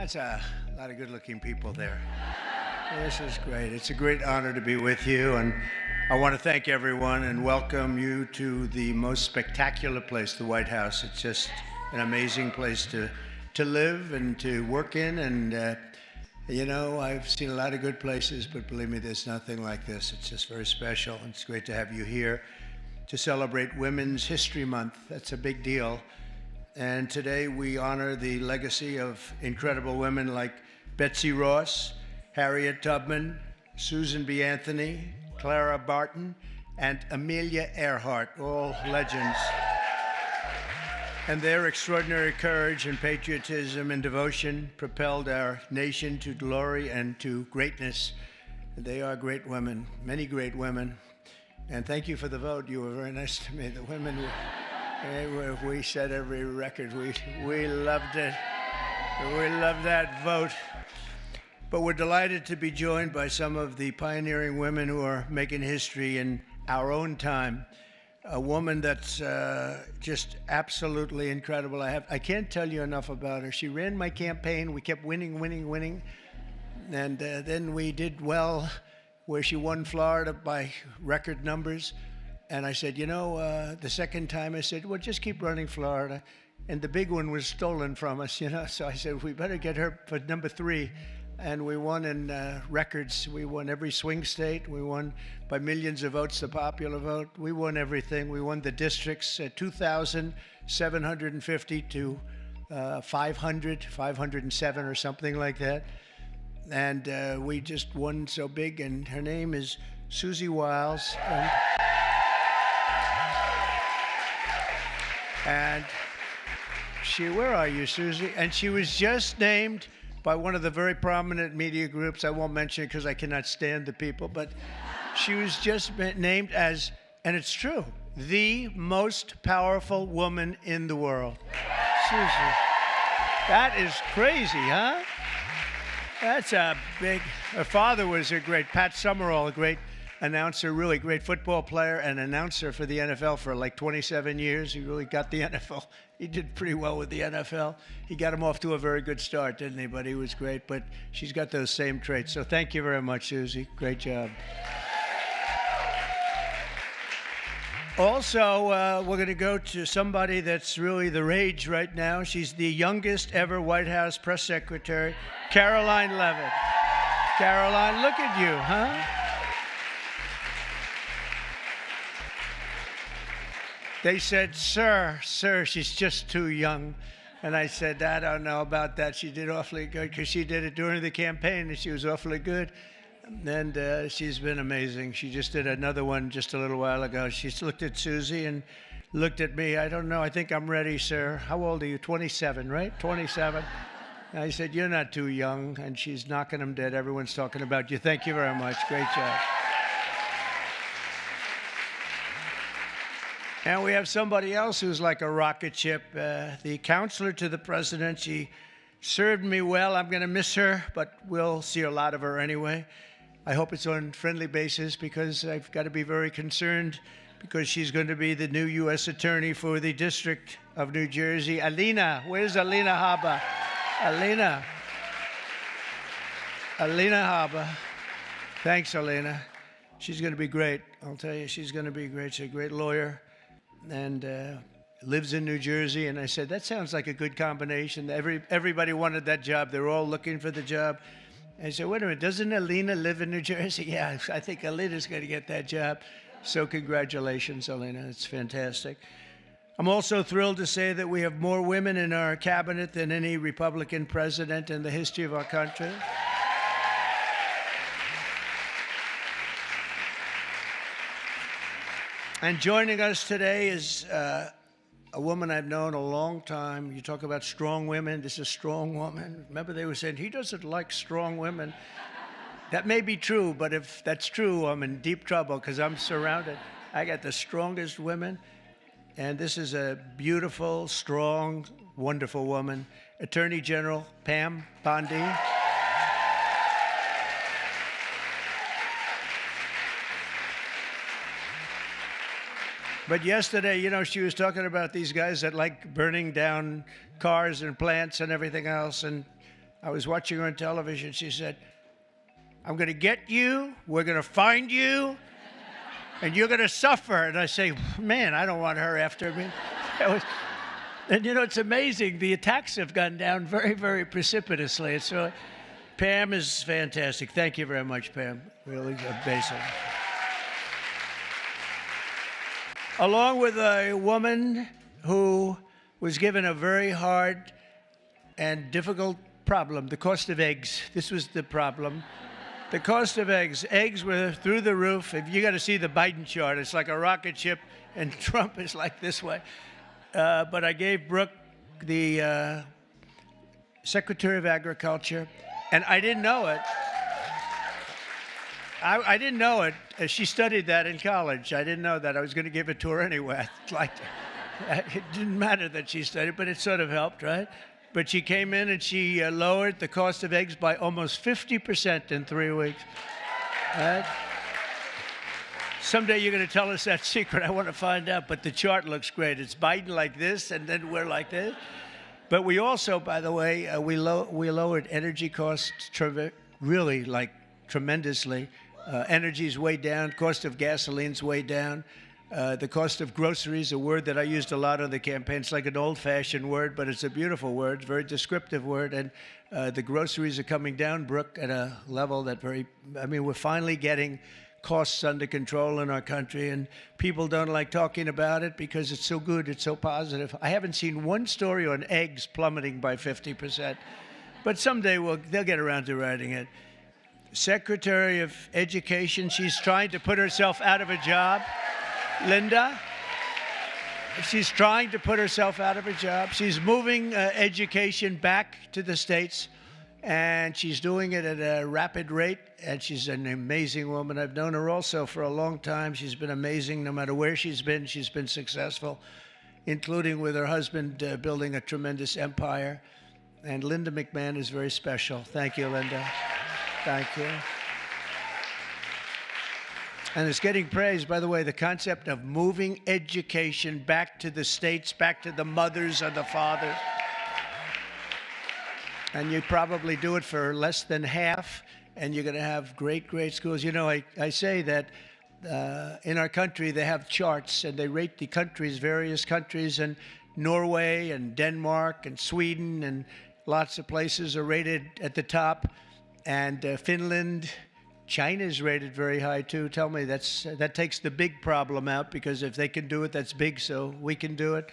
That's a lot of good-looking people there. This is great. It's a great honor to be with you, and I want to thank everyone and welcome you to the most spectacular place, the White House. It's just an amazing place to live and to work in, and you know, I've seen a lot of good places, but believe me, there's nothing like this. It's just very special, and it's great to have you here to celebrate Women's History Month. That's a big deal. And today we honor the legacy of incredible women like Betsy Ross, Harriet Tubman, Susan B. Anthony, Clara Barton, and Amelia Earhart, all legends. And their extraordinary courage and patriotism and devotion propelled our nation to glory and to greatness. They are great women, many great women. And thank you for the vote. You were very nice to me. The women we set every record. We loved it. We loved that vote. But we're delighted to be joined by some of the pioneering women who are making history in our own time. A woman that's just absolutely incredible. I can't tell you enough about her. She ran my campaign. We kept winning. And then we did well, where she won Florida by record numbers. And I said, you know, the second time I said, well, just keep running Florida. And the big one was stolen from us, you know. So I said, we better get her for number 3. And we won in records. We won every swing state. We won by millions of votes, the popular vote. We won everything. We won the districts, 2,750 to 507 or something like that. And we just won so big. And her name is Susie Wiles. And she, where are you, Susie? And she was just named by one of the very prominent media groups. I won't mention it because I cannot stand the people, but she was just named as, and it's true, the most powerful woman in the world. Susie, that is crazy, huh? That's a big, her father was a great, Pat Summerall, a great announcer, really great football player and announcer for the NFL for like 27 years. He really got the NFL. He did pretty well with the NFL. He got him off to a very good start, didn't he? But he was great. But she's got those same traits. So thank you very much, Susie. Great job. Also, we're going to go to somebody that's really the rage right now. She's the youngest ever White House press secretary, Caroline Levitt. Caroline, look at you, huh? They said, sir, she's just too young. And I said, I don't know about that. She did awfully good because she did it during the campaign and she was awfully good. And she's been amazing. She just did another one just a little while ago. She looked at Susie and looked at me. I don't know. I think I'm ready, sir. How old are you? 27, right? 27. And I said, you're not too young. And she's knocking them dead. Everyone's talking about you. Thank you very much. Great job. And we have somebody else who's like a rocket ship, the counselor to the president. She served me well. I'm going to miss her, but we'll see a lot of her anyway. I hope it's on friendly basis because I've got to be very concerned because she's going to be the new U.S. Attorney for the District of New Jersey. Alina, where's Alina Habba? Alina Habba. Thanks, Alina. She's going to be great. I'll tell you, she's going to be great. She's a great lawyer. And lives in New Jersey. And I said, that sounds like a good combination. Everybody wanted that job. They're all looking for the job. I said, wait a minute, doesn't Alina live in New Jersey? Yeah, I think Alina's going to get that job. So congratulations, Alina. It's fantastic. I'm also thrilled to say that we have more women in our cabinet than any Republican president in the history of our country. And joining us today is a woman I've known a long time. You talk about strong women. This is a strong woman. Remember, they were saying, he doesn't like strong women. That may be true, but if that's true, I'm in deep trouble because I'm surrounded. I got the strongest women. And this is a beautiful, strong, wonderful woman, Attorney General Pam Bondi. But yesterday, you know, she was talking about these guys that like burning down cars and plants and everything else. And I was watching her on television. She said, I'm going to get you, we're going to find you, and you're going to suffer. And I say, man, I don't want her after me. And you know, it's amazing. The attacks have gone down very, very precipitously. So Pam is fantastic. Thank you very much, Pam. Really amazing. Along with a woman who was given a very hard and difficult problem, the cost of eggs. This was the problem. The cost of eggs. Eggs were through the roof. If you got to see the Biden chart, it's like a rocket ship, and Trump is like this way. But I gave Brooke the Secretary of Agriculture, and I didn't know it. I didn't know it. She studied that in college. I didn't know that. I was going to give it to her anyway. It didn't matter that she studied, but it sort of helped, right? But she came in and she lowered the cost of eggs by almost 50% in 3 weeks. Right? Someday you're going to tell us that secret. I want to find out. But the chart looks great. It's Biden like this, and then we're like this. But we also, by the way, we lowered energy costs really like tremendously. Energy's way down. Cost of gasoline's way down. The cost of groceries, a word that I used a lot on the campaign. It's like an old-fashioned word, but it's a beautiful word, very descriptive word. And the groceries are coming down, Brooke, at a level that we're finally getting costs under control in our country, and people don't like talking about it because it's so good, it's so positive. I haven't seen one story on eggs plummeting by 50%, but someday they'll get around to writing it. Secretary of Education, she's trying to put herself out of a job. Linda, she's trying to put herself out of a job. She's moving education back to the States, and she's doing it at a rapid rate, and she's an amazing woman. I've known her also for a long time. She's been amazing. No matter where she's been successful, including with her husband building a tremendous empire. And Linda McMahon is very special. Thank you, Linda. Thank you. And it's getting praised, by the way, the concept of moving education back to the states, back to the mothers and the fathers. And you probably do it for less than half, and you're going to have great, great schools. You know, I say that in our country they have charts, and they rate the countries, various countries, and Norway and Denmark and Sweden and lots of places are rated at the top, and Finland. China's rated very high, too. Tell me, that takes the big problem out, because if they can do it, that's big, so we can do it.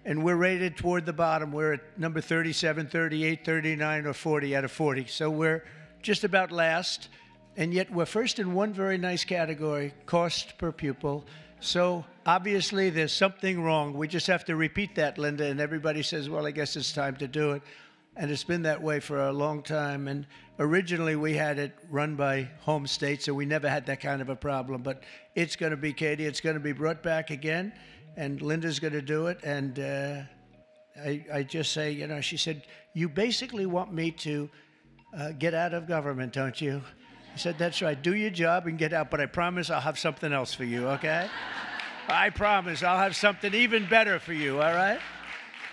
And we're rated toward the bottom. We're at number 37, 38, 39, or 40 out of 40. So we're just about last, and yet we're first in one very nice category, cost per pupil. So obviously there's something wrong. We just have to repeat that, Linda, and everybody says, well, I guess it's time to do it. And it's been that way for a long time. And originally we had it run by home state, so we never had that kind of a problem. But it's going to be, Katie, it's going to be brought back again, and Linda's going to do it. And I just say, you know, she said, you basically want me to get out of government, don't you? I said, that's right. Do your job and get out, but I promise I'll have something else for you, okay? I promise I'll have something even better for you, all right?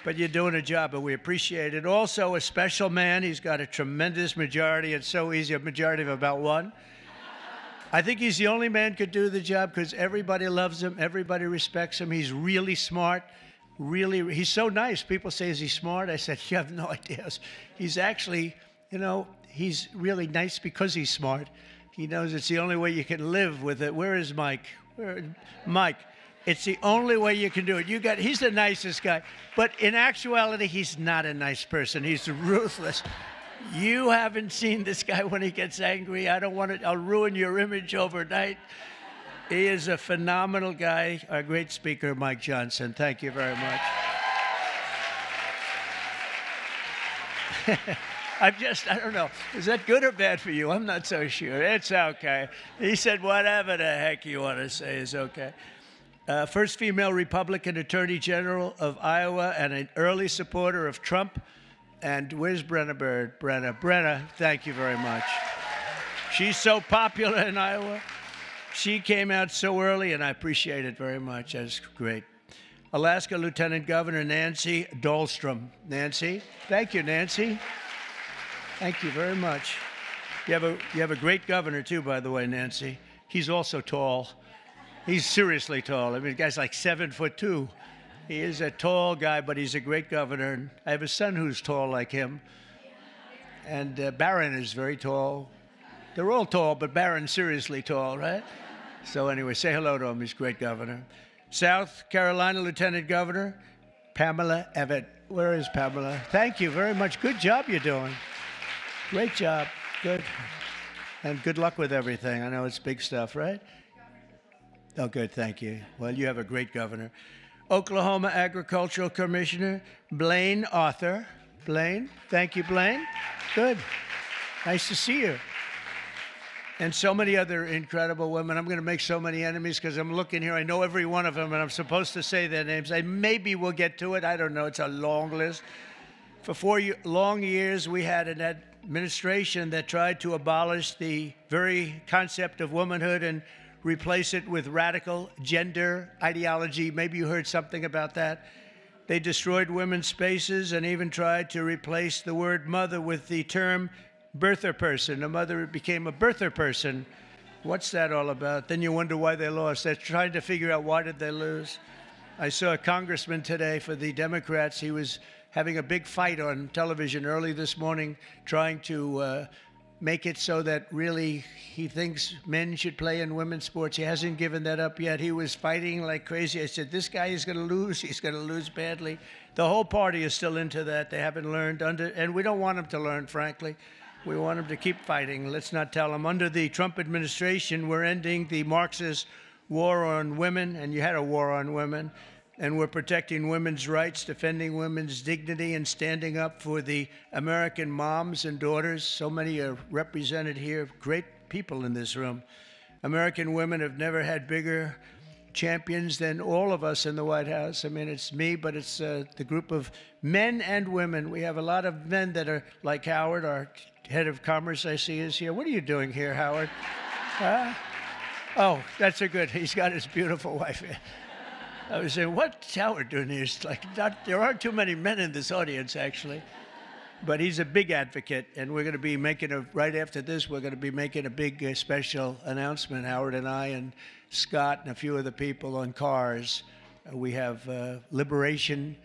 But you're doing a job, and we appreciate it. Also, a special man. He's got a tremendous majority. It's so easy, a majority of about one. I think he's the only man could do the job because everybody loves him. Everybody respects him. He's really smart. He's so nice. People say, is he smart? I said, you have no idea. He's actually, you know, he's really nice because he's smart. He knows it's the only way you can live with it. Where is Mike? Mike. It's the only way you can do it. He's the nicest guy. But in actuality, he's not a nice person. He's ruthless. You haven't seen this guy when he gets angry. I'll ruin your image overnight. He is a phenomenal guy. Our great speaker, Mike Johnson. Thank you very much. I don't know. Is that good or bad for you? I'm not so sure. It's okay. He said whatever the heck you want to say is okay. First female Republican Attorney General of Iowa and an early supporter of Trump. And where's Brenna Bird? Brenna, thank you very much. She's so popular in Iowa. She came out so early, and I appreciate it very much. That's great. Alaska Lieutenant Governor Nancy Dahlstrom. Nancy? Thank you, Nancy. Thank you very much. You have a great governor, too, by the way, Nancy. He's also tall. He's seriously tall. I mean, the guy's like 7'2". He is a tall guy, but he's a great governor. I have a son who's tall like him. And Barron is very tall. They're all tall, but Barron's seriously tall, right? So anyway, say hello to him. He's a great governor. South Carolina Lieutenant Governor, Pamela Evett. Where is Pamela? Thank you very much. Good job you're doing. Great job. Good. And good luck with everything. I know it's big stuff, right? Oh, good. Thank you. Well, you have a great governor. Oklahoma Agricultural Commissioner, Blaine Arthur. Blaine. Thank you, Blaine. Good. Nice to see you. And so many other incredible women. I'm going to make so many enemies because I'm looking here. I know every one of them, and I'm supposed to say their names. Maybe we'll get to it. I don't know. It's a long list. For 4 long years, we had an administration that tried to abolish the very concept of womanhood and replace it with radical gender ideology. Maybe you heard something about that. They destroyed women's spaces and even tried to replace the word mother with the term birther person. A mother became a birther person. What's that all about? Then you wonder why they lost. They're trying to figure out why did they lose. I saw a congressman today for the Democrats. He was having a big fight on television early this morning, trying to make it so that really he thinks men should play in women's sports. He hasn't given that up yet. He was fighting like crazy. I said, this guy is going to lose. He's going to lose badly. The whole party is still into that. They haven't learned and we don't want them to learn, frankly. We want them to keep fighting. Let's not tell them. Under the Trump administration, we're ending the Marxist war on women, and you had a war on women, and we're protecting women's rights, defending women's dignity, and standing up for the American moms and daughters. So many are represented here, great people in this room. American women have never had bigger champions than all of us in the White House. I mean, it's me, but it's the group of men and women. We have a lot of men that are like Howard, our head of commerce, I see is here. What are you doing here, Howard? Oh, that's a good. He's got his beautiful wife here. I was saying, what's Howard doing here? It's like there aren't too many men in this audience, actually. But he's a big advocate, and we're going to be making right after this, we're going to be making a big special announcement, Howard and I and Scott and a few other people on cars. We have Liberation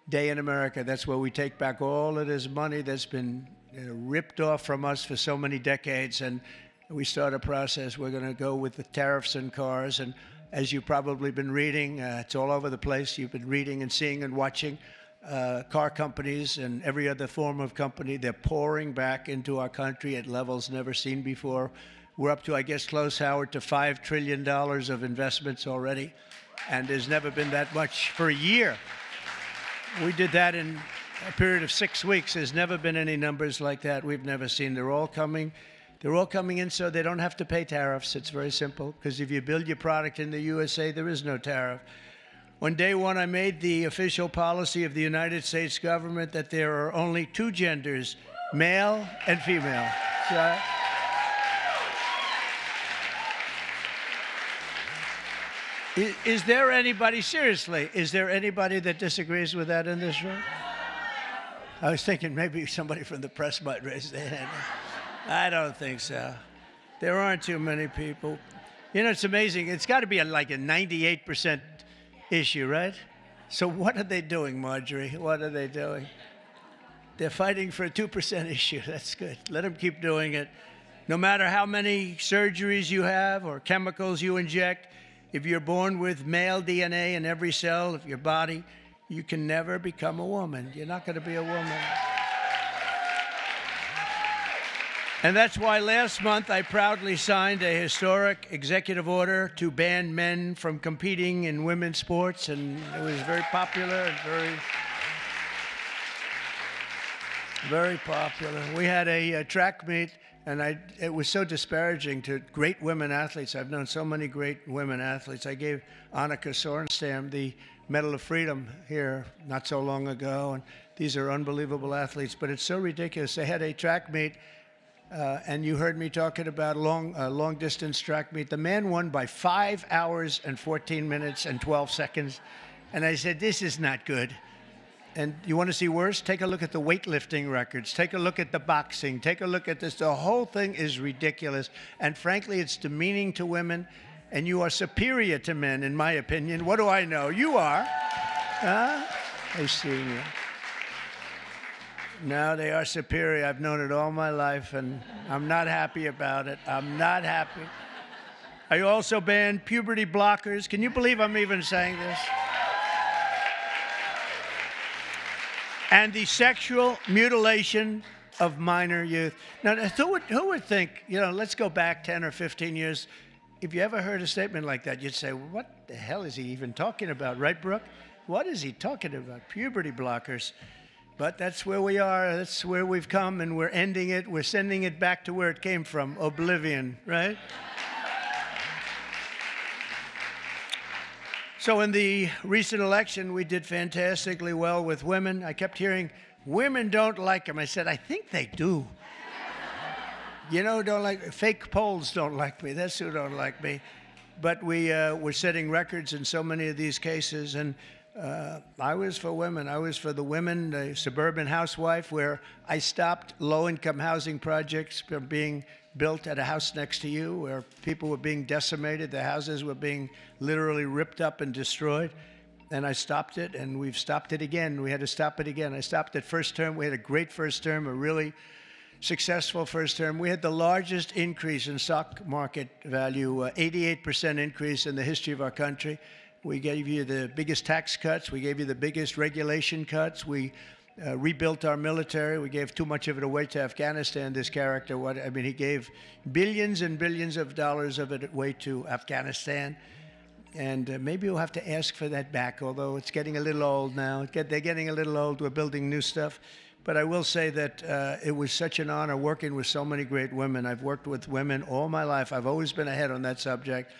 Day in America. That's where we take back all of this money that's been ripped off from us for so many decades, and we start a process. We're going to go with the tariffs on cars, and as you've probably been reading, it's all over the place. You've been reading and seeing and watching car companies and every other form of company. They're pouring back into our country at levels never seen before. We're up to, I guess, close, Howard, to $5 trillion of investments already, and there's never been that much for a year. We did that in a period of 6 weeks. There's never been any numbers like that. We've never seen. They're all coming. They're all coming in so they don't have to pay tariffs. It's very simple, because if you build your product in the USA, there is no tariff. On day one, I made the official policy of the United States government that there are only two genders, male and female. So, is there anybody, seriously, is there anybody that disagrees with that in this room? I was thinking maybe somebody from the press might raise their hand. I don't think so. There aren't too many people. You know, it's amazing. It's got to be like a 98% issue, right? So what are they doing, Marjorie? What are they doing? They're fighting for a 2% issue. That's good. Let them keep doing it. No matter how many surgeries you have or chemicals you inject, if you're born with male DNA in every cell of your body, you can never become a woman. You're not going to be a woman. And that's why last month I proudly signed a historic executive order to ban men from competing in women's sports, and it was very popular and very popular. We had a track meet, and it was so disparaging to great women athletes. I've known so many great women athletes. I gave Annika Sorenstam the Medal of Freedom here not so long ago, and these are unbelievable athletes, but it's so ridiculous. They had a track meet, and you heard me talking about long-distance track meet. The man won by 5 hours and 14 minutes and 12 seconds, and I said, this is not good. And you want to see worse? Take a look at the weightlifting records. Take a look at the boxing. Take a look at this. The whole thing is ridiculous. And frankly, it's demeaning to women. And you are superior to men, in my opinion. What do I know? You are. Huh? I've seen you. No, they are superior. I've known it all my life, and I'm not happy about it. I'm not happy. I also banned puberty blockers. Can you believe I'm even saying this? And the sexual mutilation of minor youth. Now, who would think, let's go back 10 or 15 years. If you ever heard a statement like that, you'd say, what the hell is he even talking about, right, Brooke? What is he talking about? Puberty blockers. But that's where we are. That's where we've come, and we're ending it. We're sending it back to where it came from, oblivion, right? So in the recent election, we did fantastically well with women. I kept hearing, women don't like him. I said, I think they do. Don't like, fake polls don't like me. That's who don't like me. But we're setting records in so many of these cases. And I was for women. I was for the women, the suburban housewife, where I stopped low-income housing projects from being built at a house next to you, where people were being decimated. The houses were being literally ripped up and destroyed. And I stopped it, and we've stopped it again. We had to stop it again. I stopped it first term. We had a great first term, a really successful first term. We had the largest increase in stock market value, 88% increase in the history of our country. We gave you the biggest tax cuts. We gave you the biggest regulation cuts. We rebuilt our military. We gave too much of it away to Afghanistan, this character. He gave billions and billions of dollars of it away to Afghanistan. And maybe we'll have to ask for that back, although it's getting a little old now. They're getting a little old. We're building new stuff. But I will say that it was such an honor working with so many great women. I've worked with women all my life. I've always been ahead on that subject.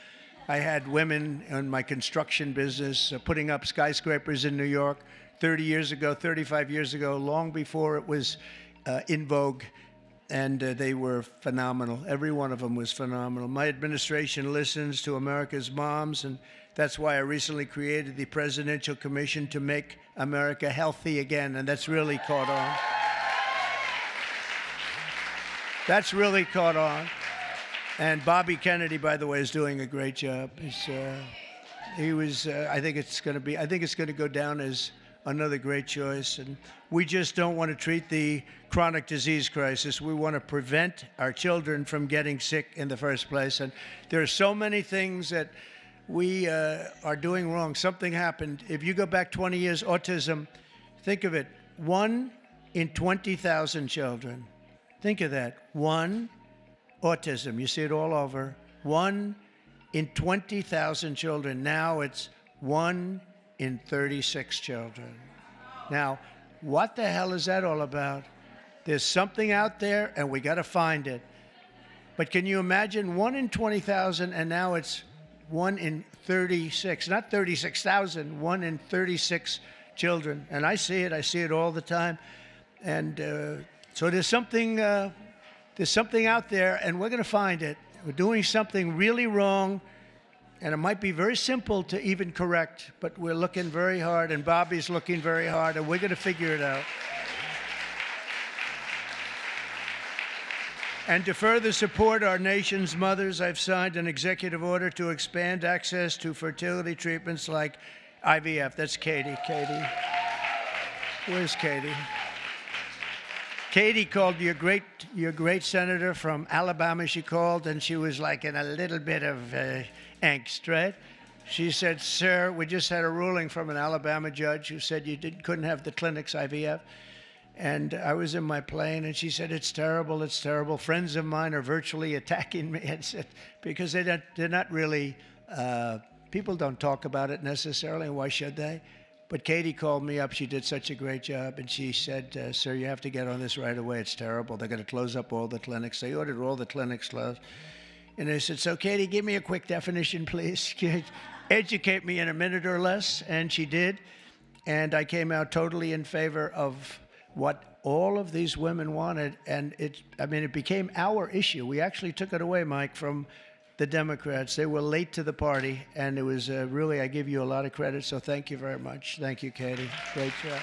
I had women in my construction business putting up skyscrapers in New York 30 years ago, 35 years ago, long before it was in vogue. And they were phenomenal. Every one of them was phenomenal. My administration listens to America's moms, and that's why I recently created the Presidential Commission to make America healthy again, and that's really caught on. That's really caught on. And Bobby Kennedy, by the way, is doing a great job. I think it's going to go down as another great choice. And we just don't want to treat the chronic disease crisis. We want to prevent our children from getting sick in the first place. And there are so many things that we are doing wrong. Something happened. If you go back 20 years, autism, think of it, 1 in 20,000 children. Think of that. Autism. You see it all over. 1 in 20,000 children. Now it's 1 in 36 children. Now, what the hell is that all about? There's something out there, and we got to find it. But can you imagine 1 in 20,000, and now it's 1 in 36, not 36,000, 1 in 36 children. And I see it all the time. And so there's something out there, and we're going to find it. We're doing something really wrong, and it might be very simple to even correct, but we're looking very hard, and Bobby's looking very hard, and we're going to figure it out. And to further support our nation's mothers, I've signed an executive order to expand access to fertility treatments like IVF. That's Katie. Katie. Where's Katie? Katie called your great senator from Alabama. She called, and she was like in a little bit of angst, right? She said, "Sir, we just had a ruling from an Alabama judge who said you couldn't have the clinics IVF." And I was in my plane, and she said, "It's terrible, it's terrible. Friends of mine are virtually attacking me," and said, because they're not really, people don't talk about it necessarily, and why should they? But Katie called me up. She did such a great job, and she said, "Sir, you have to get on this right away. It's terrible. They're going to close up all the clinics." They ordered all the clinics closed. And I said, "So, Katie, give me a quick definition, please. Educate me in a minute or less." And she did. And I came out totally in favor of what all of these women wanted. And it became our issue. We actually took it away, Mike, from the Democrats. They were late to the party. And it was really, I give you a lot of credit. So thank you very much. Thank you, Katie. Great job.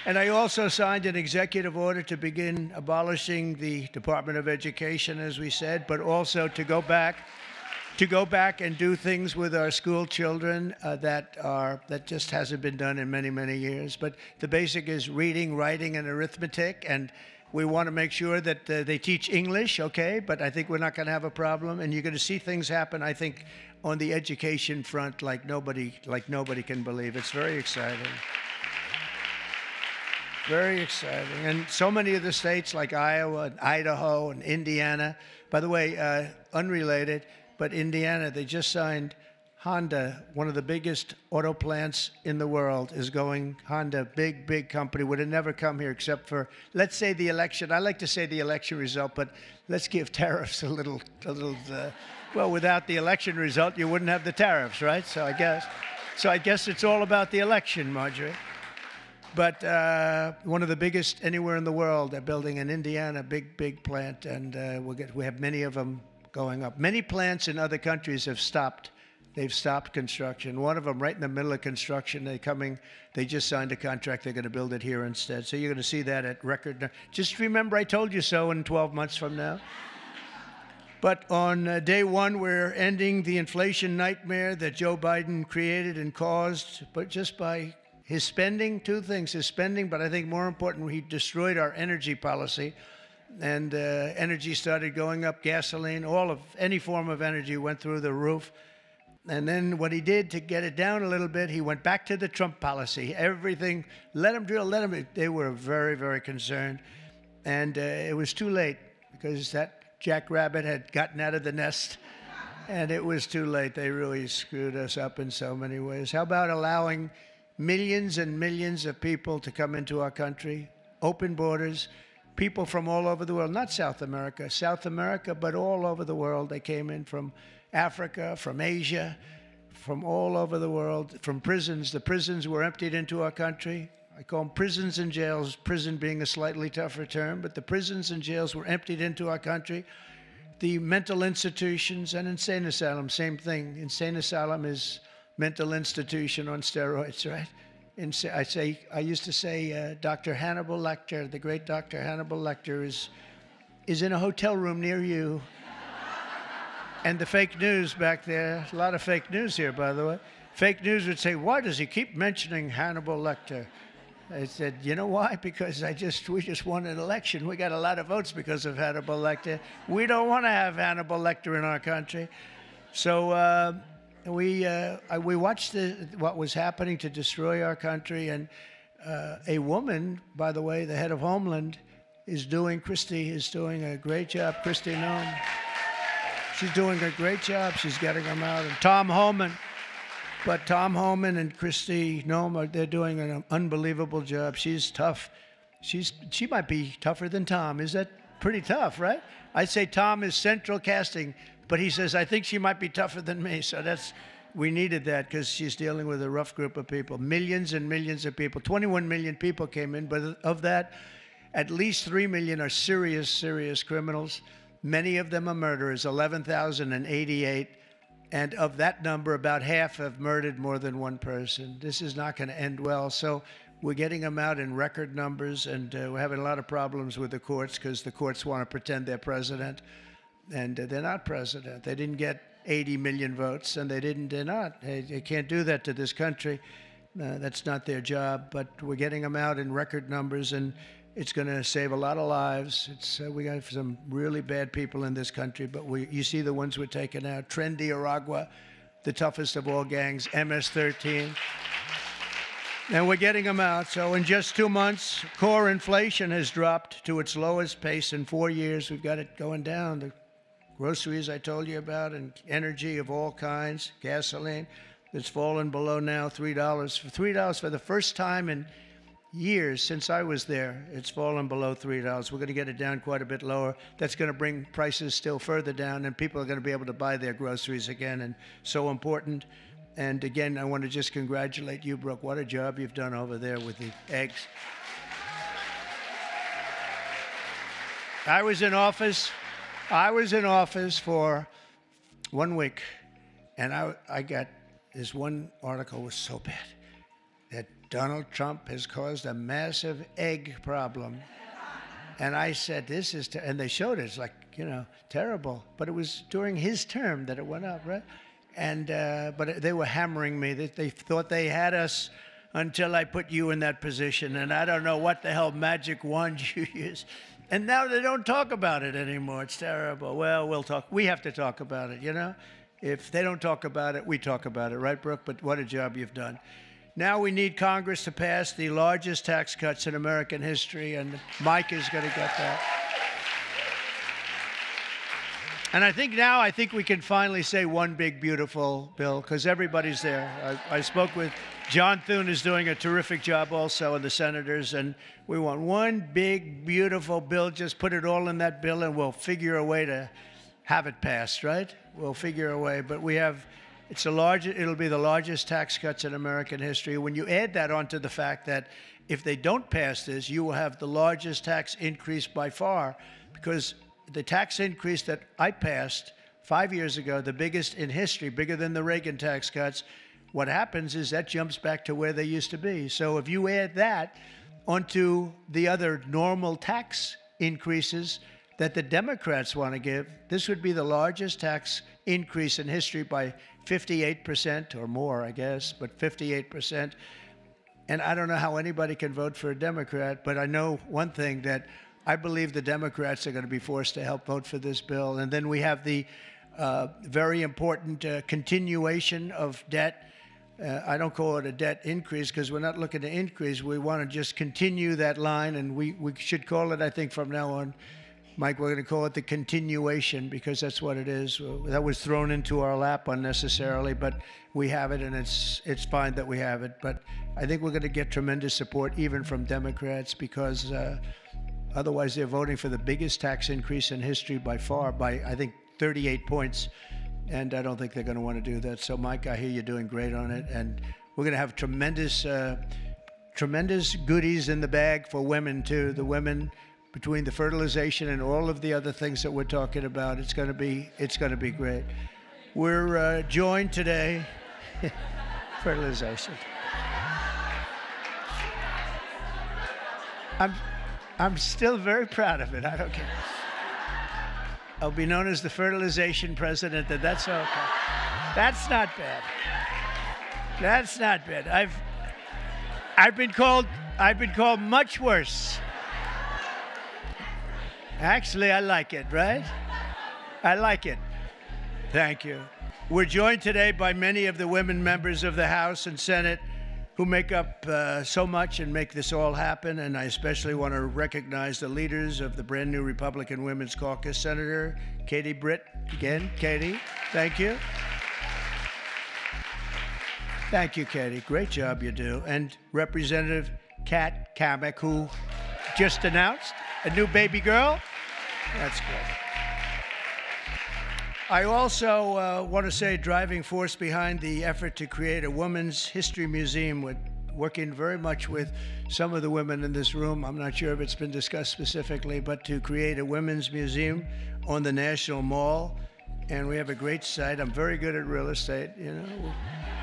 And I also signed an executive order to begin abolishing the Department of Education, as we said, but also to go back and do things with our school children that just hasn't been done in many, many years. But the basic is reading, writing, and arithmetic, and we want to make sure that they teach English, okay? But I think we're not going to have a problem, and you're going to see things happen, I think, on the education front like nobody can believe. It's very exciting. Very exciting. And so many of the states like Iowa and Idaho and Indiana, by the way, unrelated, but Indiana, they just signed Honda, one of the biggest auto plants in the world, is going. Honda, big company, would have never come here except for, let's say, the election. I like to say the election result, but let's give tariffs a little. Well, without the election result, you wouldn't have the tariffs, right? So I guess it's all about the election, Marjorie. But one of the biggest anywhere in the world. They're building in Indiana, big plant, and we have many of them going up. Many plants in other countries have stopped. They've stopped construction. One of them, right in the middle of construction, they just signed a contract. They're going to build it here instead. So you're going to see that at record. Just remember, I told you so in 12 months from now. But on day one, we're ending the inflation nightmare that Joe Biden created and caused, but just by his spending. Two things: his spending, but I think more important, he destroyed our energy policy. And energy started going up, gasoline, any form of energy went through the roof. And then what he did to get it down a little bit, he went back to the Trump policy. Everything, let him drill, let him. They were very concerned. And it was too late because that jackrabbit had gotten out of the nest. And it was too late. They really screwed us up in so many ways. How about allowing millions and millions of people to come into our country, open borders, people from all over the world, not South America, but all over the world. They came in from Africa, from Asia, from all over the world, from prisons. The prisons were emptied into our country. I call them prisons and jails, prison being a slightly tougher term, but the prisons and jails were emptied into our country. The mental institutions and insane asylum, same thing. Insane asylum is mental institution on steroids, right? I used to say Dr. Hannibal Lecter, the great Dr. Hannibal Lecter, is in a hotel room near you. And the fake news back there, a lot of fake news here, by the way. Fake news would say, why does he keep mentioning Hannibal Lecter? I said, you know why? Because we just won an election. We got a lot of votes because of Hannibal Lecter. We don't want to have Hannibal Lecter in our country. So we watched what was happening to destroy our country, and a woman, by the way, the head of Homeland, Christie is doing a great job. Kristi Noem. She's doing a great job. She's getting them out. And Tom Homan and Kristi Noem, they're doing an unbelievable job. She's tough. She might be tougher than Tom. Is that pretty tough, right? I'd say Tom is central casting, but he says, I think she might be tougher than me. So we needed that because she's dealing with a rough group of people. Millions and millions of people. 21 million people came in, but of that, at least 3 million are serious criminals. Many of them are murderers, 11,088. And of that number, about half have murdered more than one person. This is not going to end well. So we're getting them out in record numbers, and we're having a lot of problems with the courts because the courts want to pretend they're president. And they're not president. They didn't get 80 million votes, and they're not. They can't do that to this country. That's not their job. But we're getting them out in record numbers, and it's going to save a lot of lives. We got some really bad people in this country, but you see the ones we're taking out. Trendy Aragua, the toughest of all gangs, MS-13. And we're getting them out. So in just 2 months, core inflation has dropped to its lowest pace in 4 years. We've got it going down. The groceries I told you about, and energy of all kinds, gasoline, that's fallen below now $3. $3 for the first time in years since I was there. It's fallen below $3. We're going to get it down quite a bit lower. That's going to bring prices still further down, and people are going to be able to buy their groceries again, and so important. And again, I want to just congratulate you, Brooke. What a job you've done over there with the eggs. I was in office for 1 week, and I got this one article was so bad that Donald Trump has caused a massive egg problem. And I said, this is, and they showed it. It's like, terrible. But it was during his term that it went up, right? And but they were hammering me. They thought they had us until I put you in that position. And I don't know what the hell magic wand you use. And now they don't talk about it anymore. It's terrible. Well, we'll talk. We have to talk about it, If they don't talk about it, we talk about it, right, Brooke? But what a job you've done. Now we need Congress to pass the largest tax cuts in American history, and Mike is going to get that. And I think we can finally say one big, beautiful bill, because everybody's there. I spoke with John Thune, is doing a terrific job also, and the senators, and we want one big, beautiful bill. Just put it all in that bill, and we'll figure a way to have it passed, right? We'll figure a way. But it'll be the largest tax cuts in American history. When you add that onto the fact that if they don't pass this, you will have the largest tax increase by far, because the tax increase that I passed 5 years ago, the biggest in history, bigger than the Reagan tax cuts, what happens is that jumps back to where they used to be. So if you add that onto the other normal tax increases that the Democrats want to give, this would be the largest tax increase in history by 58% or more, I guess, but 58%. And I don't know how anybody can vote for a Democrat, but I know one thing, that I believe the Democrats are going to be forced to help vote for this bill. And then we have the very important continuation of debt. I don't call it a debt increase, because we're not looking to increase. We want to just continue that line, and we should call it, I think, from now on, Mike, we're going to call it the continuation, because that's what it is. That was thrown into our lap unnecessarily, but we have it, and it's fine that we have it. But I think we're going to get tremendous support even from Democrats, because otherwise they're voting for the biggest tax increase in history by far, by, I think, 38 points. And I don't think they're going to want to do that. So, Mike, I hear you're doing great on it. And we're going to have tremendous goodies in the bag for women, too. The women, between the fertilization and all of the other things that we're talking about, it's going to be great. We're joined today, fertilization. I'm still very proud of it. I don't care. I'll be known as the fertilization president, and that's okay. That's not bad. That's not bad. I've been called much worse. Actually, I like it, right? I like it. Thank you. We're joined today by many of the women members of the House and Senate who make up so much and make this all happen. And I especially want to recognize the leaders of the brand new Republican Women's Caucus. Senator Katie Britt, again, Katie, thank you. Thank you, Katie. Great job you do. And Representative Kat Kamek, who just announced a new baby girl. That's good. I also want to say driving force behind the effort to create a Women's History Museum, with working very much with some of the women in this room. I'm not sure if it's been discussed specifically, but to create a women's museum on the National Mall. And we have a great site. I'm very good at real estate,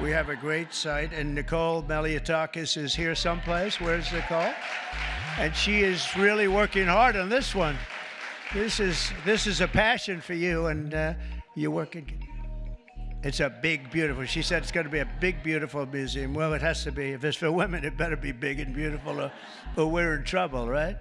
We have a great site. And Nicole Maliotakis is here someplace. Where's Nicole? And she is really working hard on this one. This is a passion for you, and you're working. It's a big, beautiful. She said it's going to be a big, beautiful museum. Well, it has to be. If it's for women, it better be big and beautiful, or we're in trouble, right?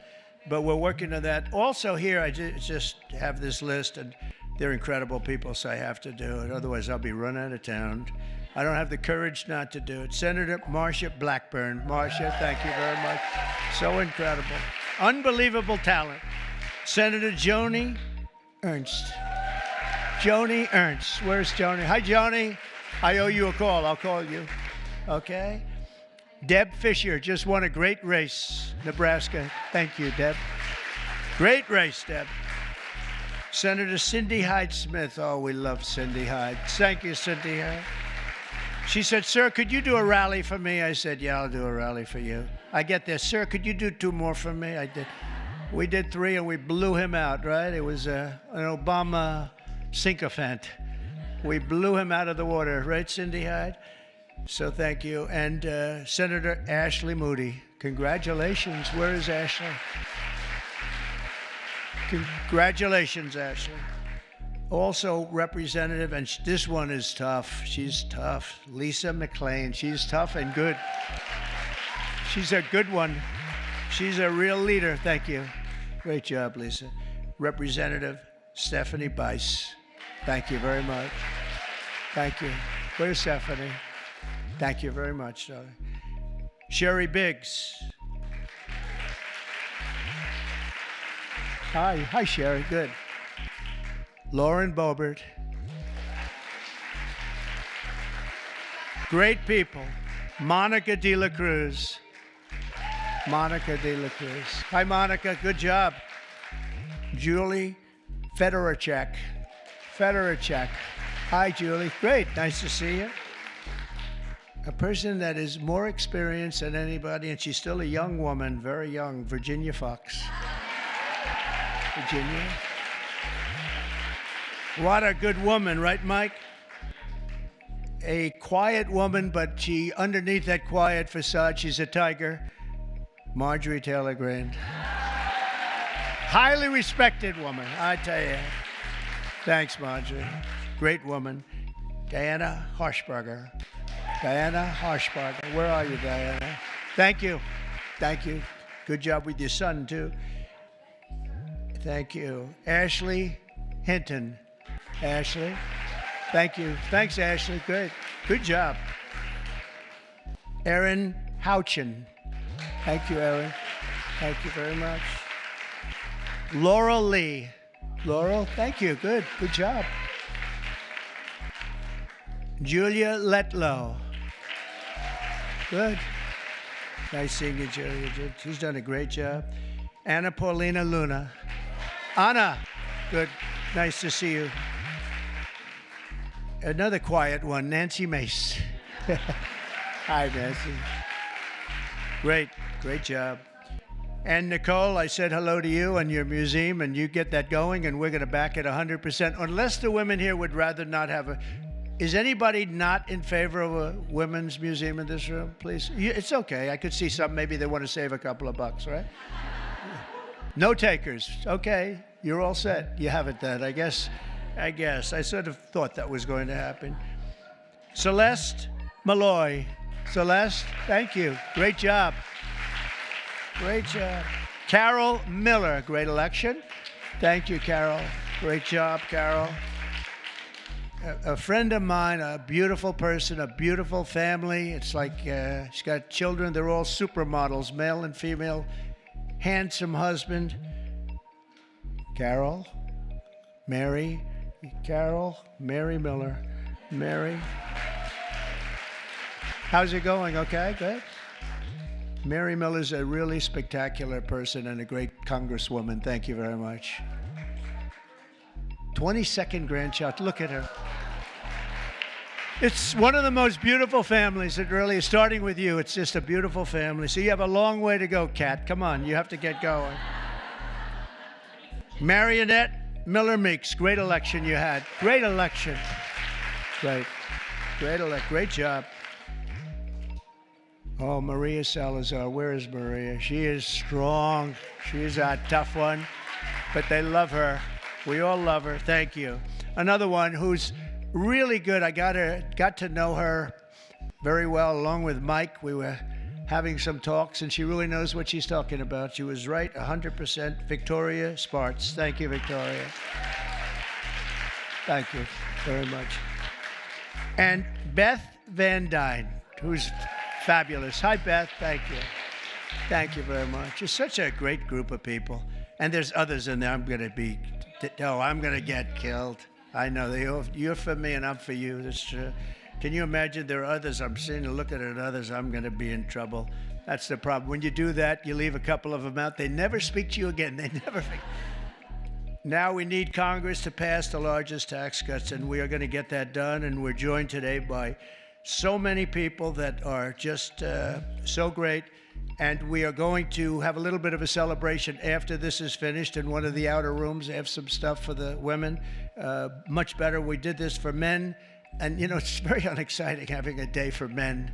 But we're working on that. Also here, I just have this list, and they're incredible people, so I have to do it. Otherwise, I'll be run out of town. I don't have the courage not to do it. Senator Marsha Blackburn. Marsha, thank you very much. So incredible. Unbelievable talent. Senator Joni Ernst. Joni Ernst. Where's Joni? Hi, Joni. I owe you a call. I'll call you. Okay? Deb Fisher just won a great race, Nebraska. Thank you, Deb. Great race, Deb. Senator Cindy Hyde-Smith. Oh, we love Cindy Hyde. Thank you, Cindy Hyde. She said, sir, could you do a rally for me? I said, yeah, I'll do a rally for you. I get there. Sir, could you do 2 more for me? I did. We did 3, and we blew him out, right? It was an Obama sycophant. We blew him out of the water, right, Cindy Hyde? So thank you. And Senator Ashley Moody. Congratulations. Where is Ashley? Congratulations, Ashley. Also, Representative, and this one is tough. She's tough. Lisa McLean. She's tough and good. She's a good one. She's a real leader. Thank you. Great job, Lisa. Representative Stephanie Bice. Thank you very much. Thank you. Where's Stephanie? Thank you very much, darling. Sherry Biggs. Hi. Hi, Sherry. Good. Lauren Boebert. Great people. Monica De La Cruz. Monica De La Cruz. Hi, Monica. Good job. Julie Fedorchak. Fedorchak. Hi, Julie. Great. Nice to see you. A person that is more experienced than anybody, and she's still a young woman, very young, Virginia Fox. Virginia. What a good woman, right, Mike? A quiet woman, but she, underneath that quiet facade, she's a tiger. Marjorie Taylor Greene. Highly respected woman, I tell you. Thanks, Marjorie. Great woman. Diana Harshbarger. Diana Harshbarger. Where are you, Diana? Thank you. Thank you. Good job with your son, too. Thank you. Ashley Hinton. Ashley. Thank you. Thanks, Ashley. Good. Good job. Erin Houchin. Thank you, Erin. Thank you very much. Laurel Lee. Laurel, thank you. Good. Good job. Julia Letlow. Good. Nice seeing you, Julia. She's done a great job. Anna Paulina Luna. Anna. Good. Nice to see you. Another quiet one, Nancy Mace. Hi, Nancy. Great. Great job. And Nicole, I said hello to you and your museum, and you get that going, and we're going to back it 100%. Unless the women here would rather not have a... Is anybody not in favor of a women's museum in this room, please? It's okay. I could see some. Maybe they want to save a couple of bucks, right? No takers. Okay. You're all set. You have it then, I guess. I sort of thought that was going to happen. Celeste Malloy. Celeste, thank you. Great job. Great job. Carol Miller, great election. Thank you, Carol. Great job, Carol. A friend of mine, a beautiful person, a beautiful family. It's like she's got children. They're all supermodels, male and female. Handsome husband. Carol, Mary, Carol, Mary Miller, Mary. How's it going? Okay, good. Mary Miller's a really spectacular person and a great congresswoman. Thank you very much. 22nd grandchild. Look at her. It's one of the most beautiful families. It really is. Starting with you, it's just a beautiful family. So you have a long way to go, Kat. Come on, you have to get going. Marionette Miller Meeks, great election you had. Great election. Great. Great job. Oh, Maria Salazar. Where is Maria? She is strong. She is a tough one, but they love her. We all love her. Thank you. Another one who's really good. I got to know her very well along with Mike. We were having some talks, and she really knows what she's talking about. She was right 100%. Victoria Spartz. Thank you, Victoria. Thank you very much. And Beth Van Dyne, who's fabulous. Hi, Beth. Thank you. Thank you very much. It's such a great group of people. And there's others in there. I'm going to get killed. I know. You're for me and I'm for you. That's true. Can you imagine there are others I'm seeing and looking at others, I'm going to be in trouble. That's the problem. When you do that, you leave a couple of them out. They never speak to you again. They never speak. Now we need Congress to pass the largest tax cuts, and we are going to get that done. And we're joined today by so many people that are just so great. And we are going to have a little bit of a celebration after this is finished in one of the outer rooms. They have some stuff for the women. Much better. We did this for men. And you know, it's very unexciting having a day for men.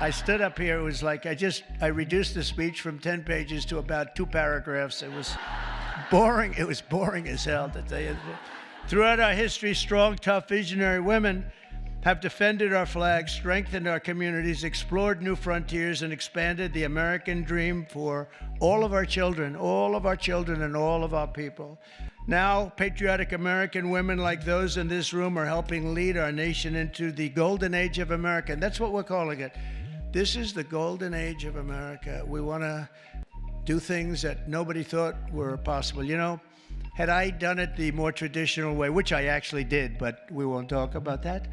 I stood up here, it was like I reduced the speech from 10 pages to about 2 paragraphs. It was boring. It was boring as hell, to tell you. Throughout our history, strong, tough, visionary women have defended our flag, strengthened our communities, explored new frontiers, and expanded the American dream for all of our children and all of our people. Now, patriotic American women like those in this room are helping lead our nation into the golden age of America. And that's what we're calling it. This is the golden age of America. We want to do things that nobody thought were possible. You know, had I done it the more traditional way, which I actually did, but we won't talk about that.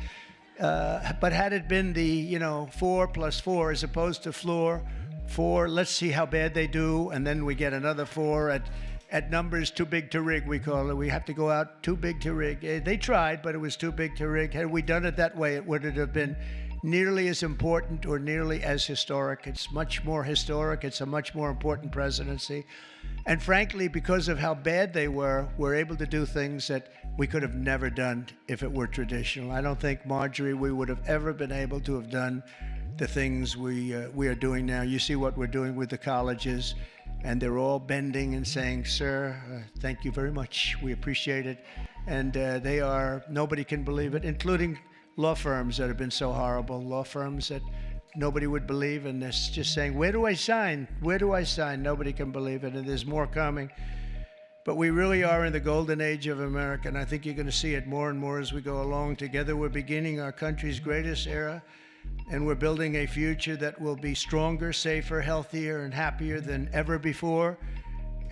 But had it been the, 4 plus 4 as opposed to floor 4, let's see how bad they do, and then we get another 4 at numbers too big to rig, we call it. We have to go out too big to rig. They tried, but it was too big to rig. Had we done it that way, it wouldn't have been nearly as important or nearly as historic. It's much more historic. It's a much more important presidency. And frankly, because of how bad they were, we're able to do things that we could have never done if it were traditional. I don't think, Marjorie, we would have ever been able to have done the things we are doing now. You see what we're doing with the colleges, and they're all bending and saying, sir, thank you very much. We appreciate it. And nobody can believe it, including law firms that have been so horrible, law firms that nobody would believe, and they're just saying, where do I sign? Where do I sign? Nobody can believe it, and there's more coming. But we really are in the golden age of America, and I think you're going to see it more and more as we go along. Together, we're beginning our country's greatest era, and we're building a future that will be stronger, safer, healthier, and happier than ever before.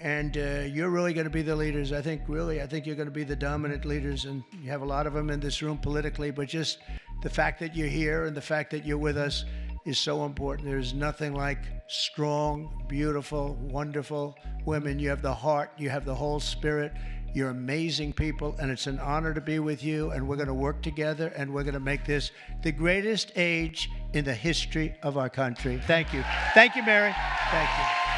And you're really going to be the leaders. I think you're going to be the dominant leaders, and you have a lot of them in this room politically, but just the fact that you're here and the fact that you're with us is so important. There's nothing like strong, beautiful, wonderful women. You have the heart, you have the whole spirit. You're amazing people, and it's an honor to be with you, and we're going to work together, and we're going to make this the greatest age in the history of our country. Thank you. Thank you, Mary. Thank you.